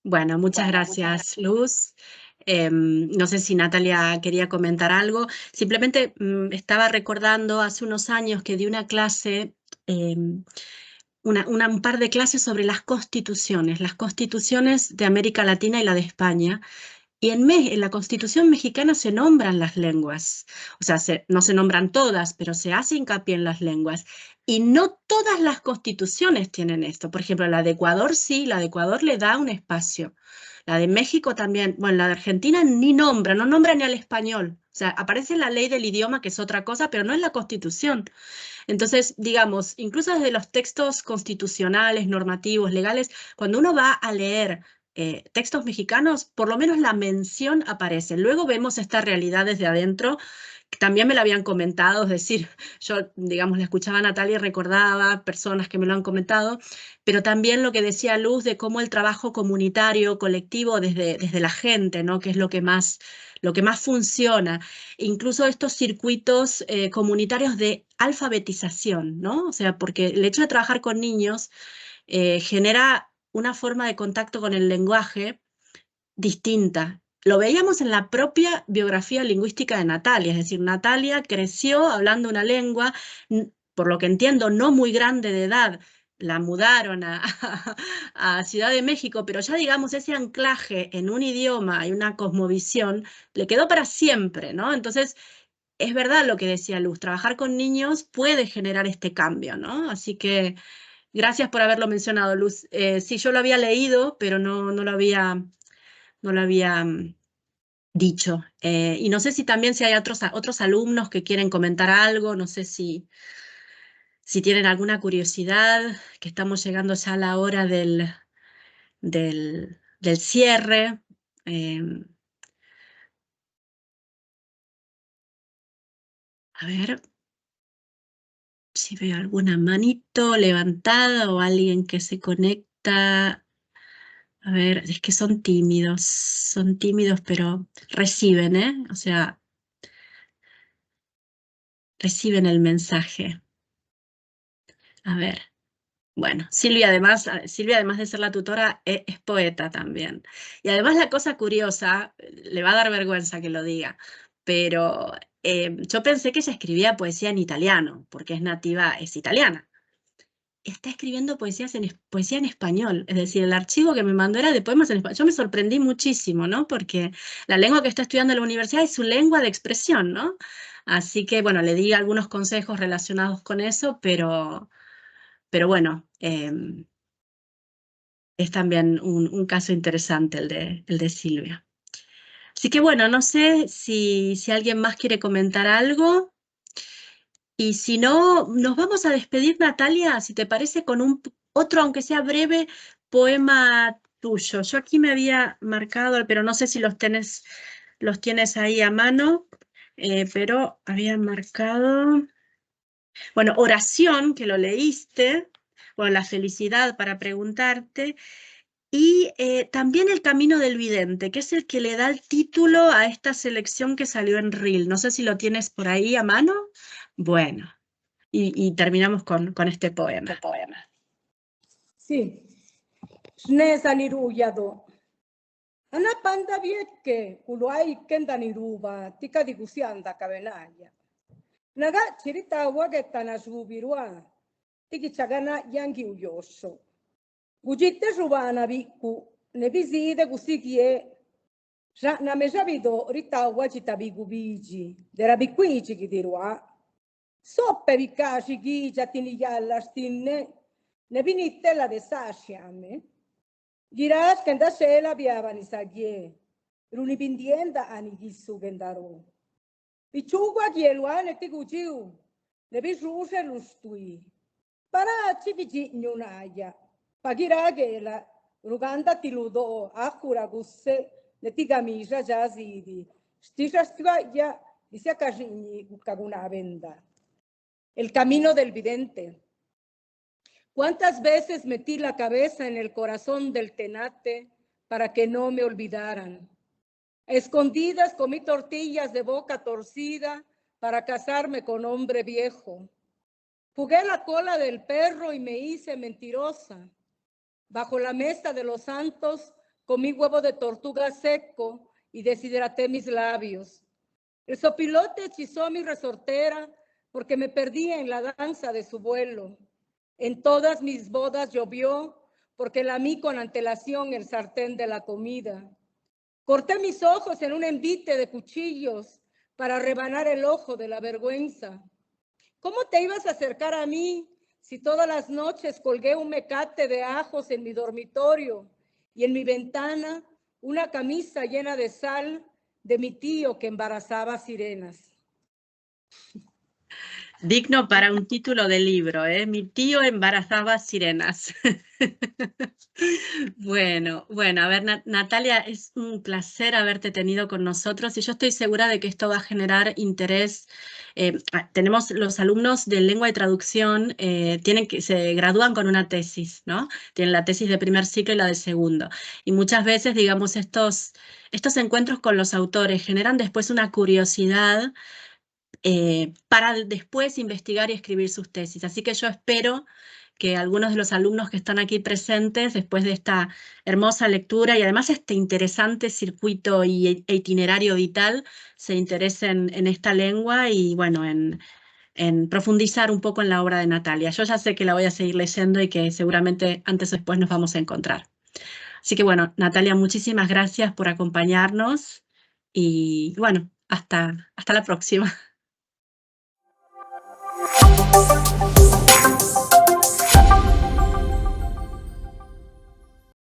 Bueno, muchas gracias, Luz. No sé si Natalia quería comentar algo. Simplemente estaba recordando hace unos años que di una clase, un par de clases sobre las constituciones de América Latina y la de España. Y en la Constitución mexicana se nombran las lenguas, o sea, no se nombran todas, pero se hace hincapié en las lenguas. Y no todas las constituciones tienen esto. Por ejemplo, la de Ecuador sí, la de Ecuador le da un espacio. La de México también, bueno, la de Argentina no nombra ni al español. O sea, aparece en la ley del idioma, que es otra cosa, pero no es la Constitución. Entonces, digamos, incluso desde los textos constitucionales, normativos, legales, cuando uno va a leer textos mexicanos, por lo menos la mención aparece. Luego vemos esta realidad desde adentro. También me la habían comentado, es decir, yo, digamos, la escuchaba a Natalia y recordaba personas que me lo han comentado, pero también lo que decía Luz de cómo el trabajo comunitario, colectivo, desde la gente, ¿no? Que es lo que más funciona. Incluso estos circuitos comunitarios de alfabetización, ¿no? O sea, porque el hecho de trabajar con niños genera una forma de contacto con el lenguaje distinta. Lo veíamos en la propia biografía lingüística de Natalia, es decir, Natalia creció hablando una lengua, por lo que entiendo, no muy grande de edad. La mudaron a Ciudad de México, pero ya digamos ese anclaje en un idioma y una cosmovisión le quedó para siempre, ¿no? Entonces, es verdad lo que decía Luz, trabajar con niños puede generar este cambio, ¿no? Así que gracias por haberlo mencionado, Luz. Sí, yo lo había leído, pero no lo había dicho. Y no sé si también si hay otros alumnos que quieren comentar algo, no sé si Si tienen alguna curiosidad, que estamos llegando ya a la hora del cierre. A ver si veo alguna manito levantada o alguien que se conecta. A ver, es que son tímidos, pero reciben, ¿eh? O sea, reciben el mensaje. A ver, bueno, Silvia además de ser la tutora, es poeta también. Y además la cosa curiosa, le va a dar vergüenza que lo diga, pero yo pensé que ella escribía poesía en italiano, porque es nativa, es italiana. Está escribiendo poesía en español, es decir, el archivo que me mandó era de poemas en español. Yo me sorprendí muchísimo, ¿no? Porque la lengua que está estudiando en la universidad es su lengua de expresión, ¿no? Así que, bueno, le di algunos consejos relacionados con eso, pero bueno, es también un caso interesante el de Silvia. Así que, bueno, no sé si alguien más quiere comentar algo. Y si no, nos vamos a despedir, Natalia, si te parece, con otro, aunque sea breve, poema tuyo. Yo aquí me había marcado, pero no sé si los tienes ahí a mano, pero había marcado, bueno, oración, que lo leíste, bueno, la felicidad para preguntarte, y también El camino del vidente, que es el que le da el título a esta selección que salió en Reel. No sé si lo tienes por ahí a mano. Bueno. Y terminamos con este poema. Sí. Snesa niruyado. Ana panda viekke, kuluai kenda niruba, tika di kusianda kabenaya. Naga chirita wagetana subirua, tiki chagana yangi uyoso. Gujite subana biku, nebizide kusikie, na mejavido rita wajita bigubiji, dera bikuiji kidirua. Soppe vikashi gija tiniyalla stinne, ne vinitte la de sashiame. Giras que da sela viavani sagie, runipindienda ani gisu gendaro. Pichugua gieluane tigujiu, ne bisruse lustui. Para chiviji nyunaya, pagira gela, ruganda tiludo, akura gusse, ne tigamija jazidi. Stisha stivaya, dice kajini kaguna venda. El camino del vidente. ¿Cuántas veces metí la cabeza en el corazón del tenate para que no me olvidaran? A escondidas comí tortillas de boca torcida para casarme con hombre viejo. Jugué la cola del perro y me hice mentirosa. Bajo la mesa de los santos comí huevo de tortuga seco y deshidraté mis labios. El sopilote hechizó mi resortera porque me perdí en la danza de su vuelo. En todas mis bodas llovió porque lamí con antelación el sartén de la comida. Corté mis ojos en un envite de cuchillos para rebanar el ojo de la vergüenza. ¿Cómo te ibas a acercar a mí si todas las noches colgué un mecate de ajos en mi dormitorio y en mi ventana una camisa llena de sal de mi tío que embarazaba sirenas? Digno para un título de libro, ¿eh? Mi tío embarazaba sirenas. Bueno, a ver, Natalia, es un placer haberte tenido con nosotros y yo estoy segura de que esto va a generar interés. Tenemos los alumnos de lengua y traducción, se gradúan con una tesis, ¿no? Tienen la tesis de primer ciclo y la de segundo. Y muchas veces, digamos, estos encuentros con los autores generan después una curiosidad para después investigar y escribir sus tesis. Así que yo espero que algunos de los alumnos que están aquí presentes, después de esta hermosa lectura y además este interesante circuito e itinerario vital, se interesen en esta lengua y, bueno, en profundizar un poco en la obra de Natalia. Yo ya sé que la voy a seguir leyendo y que seguramente antes o después nos vamos a encontrar. Así que, bueno, Natalia, muchísimas gracias por acompañarnos y, bueno, hasta la próxima.